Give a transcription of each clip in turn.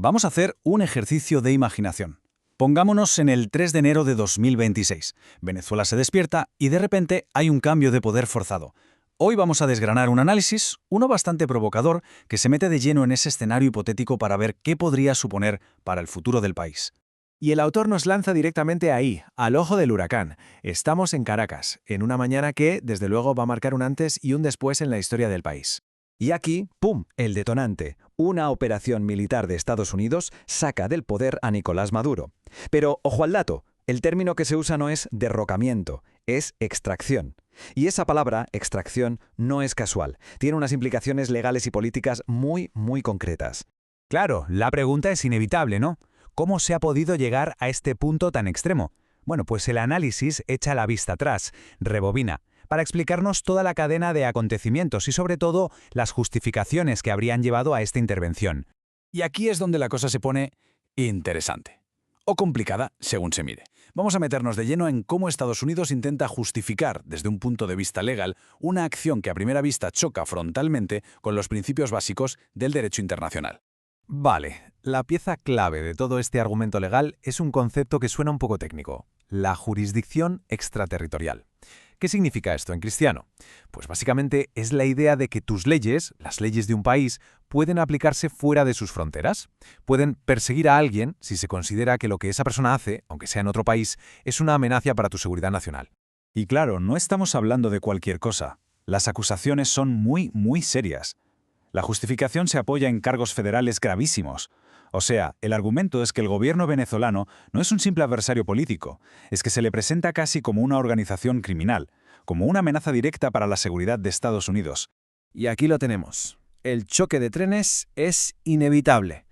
Vamos a hacer un ejercicio de imaginación. Pongámonos en el 3 de enero de 2026. Venezuela se despierta y de repente hay un cambio de poder forzado. Hoy vamos a desgranar un análisis, uno bastante provocador, que se mete de lleno en ese escenario hipotético para ver qué podría suponer para el futuro del país. Y el autor nos lanza directamente ahí, al ojo del huracán. Estamos en Caracas, en una mañana que, desde luego, va a marcar un antes y un después en la historia del país. Y aquí, ¡pum!, el detonante. Una operación militar de Estados Unidos saca del poder a Nicolás Maduro. Pero, ojo al dato, el término que se usa no es derrocamiento, es extracción. Y esa palabra, extracción, no es casual. Tiene unas implicaciones legales y políticas muy concretas. Claro, la pregunta es inevitable, ¿no? ¿Cómo se ha podido llegar a este punto tan extremo? Bueno, pues el análisis echa la vista atrás, rebobina, para explicarnos toda la cadena de acontecimientos y sobre todo las justificaciones que habrían llevado a esta intervención. Y aquí es donde la cosa se pone interesante. O complicada, según se mire. Vamos a meternos de lleno en cómo Estados Unidos intenta justificar, desde un punto de vista legal, una acción que a primera vista choca frontalmente con los principios básicos del derecho internacional. Vale, la pieza clave de todo este argumento legal es un concepto que suena un poco técnico: la jurisdicción extraterritorial. ¿Qué significa esto en cristiano? Pues básicamente es la idea de que tus leyes, las leyes de un país, pueden aplicarse fuera de sus fronteras. Pueden perseguir a alguien si se considera que lo que esa persona hace, aunque sea en otro país, es una amenaza para tu seguridad nacional. Y claro, no estamos hablando de cualquier cosa. Las acusaciones son muy serias. La justificación se apoya en cargos federales gravísimos. O sea, el argumento es que el gobierno venezolano no es un simple adversario político, es que se le presenta casi como una organización criminal, como una amenaza directa para la seguridad de Estados Unidos. Y aquí lo tenemos. El choque de trenes es inevitable.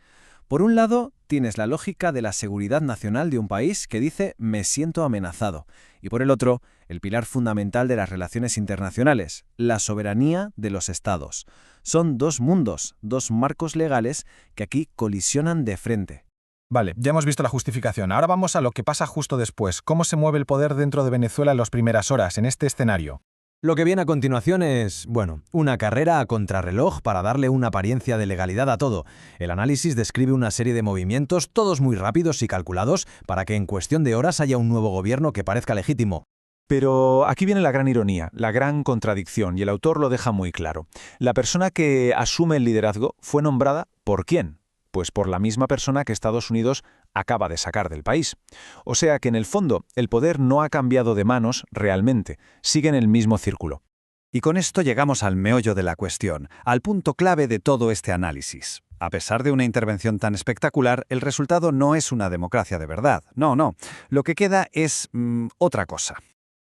Por un lado, tienes la lógica de la seguridad nacional de un país que dice «me siento amenazado». Y por el otro, el pilar fundamental de las relaciones internacionales, la soberanía de los estados. Son dos mundos, dos marcos legales que aquí colisionan de frente. Vale, ya hemos visto la justificación. Ahora vamos a lo que pasa justo después. ¿Cómo se mueve el poder dentro de Venezuela en las primeras horas, en este escenario? Lo que viene a continuación es, una carrera a contrarreloj para darle una apariencia de legalidad a todo. El análisis describe una serie de movimientos, todos muy rápidos y calculados, para que en cuestión de horas haya un nuevo gobierno que parezca legítimo. Pero aquí viene la gran ironía, la gran contradicción, y el autor lo deja muy claro. La persona que asume el liderazgo fue nombrada ¿por quién? Pues por la misma persona que Estados Unidos acaba de sacar del país. O sea que en el fondo el poder no ha cambiado de manos realmente, sigue en el mismo círculo. Y con esto llegamos al meollo de la cuestión, al punto clave de todo este análisis. A pesar de una intervención tan espectacular, el resultado no es una democracia de verdad. No. Lo que queda es otra cosa.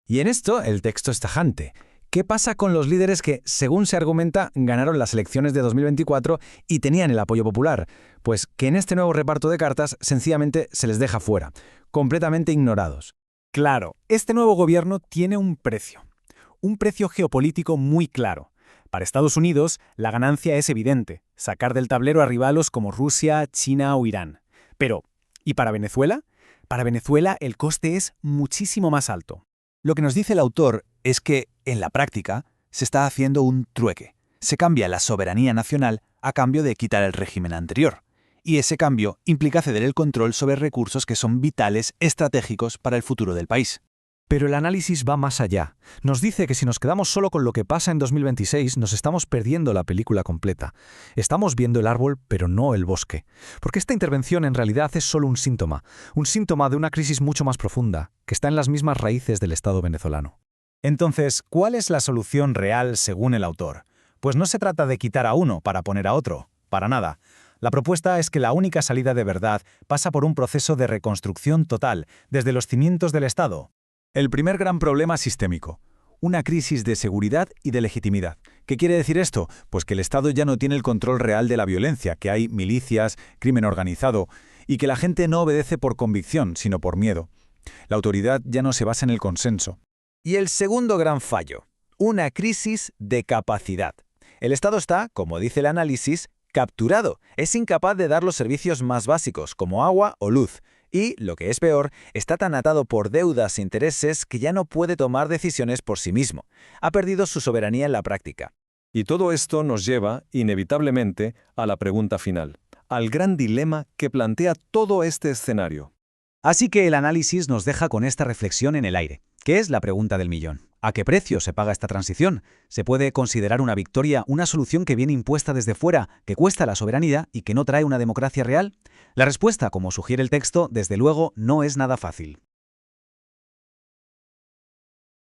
Y en esto el texto es tajante. ¿Qué pasa con los líderes que, según se argumenta, ganaron las elecciones de 2024 y tenían el apoyo popular? Pues que en este nuevo reparto de cartas sencillamente se les deja fuera, completamente ignorados. Claro, este nuevo gobierno tiene un precio geopolítico muy claro. Para Estados Unidos, la ganancia es evidente, sacar del tablero a rivales como Rusia, China o Irán. Pero, ¿y para Venezuela? Para Venezuela el coste es muchísimo más alto. Lo que nos dice el autor es que, en la práctica, se está haciendo un trueque. Se cambia la soberanía nacional a cambio de quitar el régimen anterior. Y ese cambio implica ceder el control sobre recursos que son vitales, estratégicos para el futuro del país. Pero el análisis va más allá. Nos dice que si nos quedamos solo con lo que pasa en 2026, nos estamos perdiendo la película completa. Estamos viendo el árbol, pero no el bosque. Porque esta intervención en realidad es solo un síntoma de una crisis mucho más profunda, que está en las mismas raíces del Estado venezolano. Entonces, ¿cuál es la solución real según el autor? Pues no se trata de quitar a uno para poner a otro, para nada. La propuesta es que la única salida de verdad pasa por un proceso de reconstrucción total, desde los cimientos del Estado. El primer gran problema sistémico, una crisis de seguridad y de legitimidad. ¿Qué quiere decir esto? Pues que el Estado ya no tiene el control real de la violencia, que hay milicias, crimen organizado, y que la gente no obedece por convicción, sino por miedo. La autoridad ya no se basa en el consenso. Y el segundo gran fallo, una crisis de capacidad. El Estado está, como dice el análisis, capturado. Es incapaz de dar los servicios más básicos, como agua o luz. Y, lo que es peor, está tan atado por deudas e intereses que ya no puede tomar decisiones por sí mismo. Ha perdido su soberanía en la práctica. Y todo esto nos lleva, inevitablemente, a la pregunta final. al gran dilema que plantea todo este escenario. Así que el análisis nos deja con esta reflexión en el aire. ¿Qué es la pregunta del millón? ¿A qué precio se paga esta transición? ¿Se puede considerar una victoria una solución que viene impuesta desde fuera, que cuesta la soberanía y que no trae una democracia real? La respuesta, como sugiere el texto, desde luego no es nada fácil.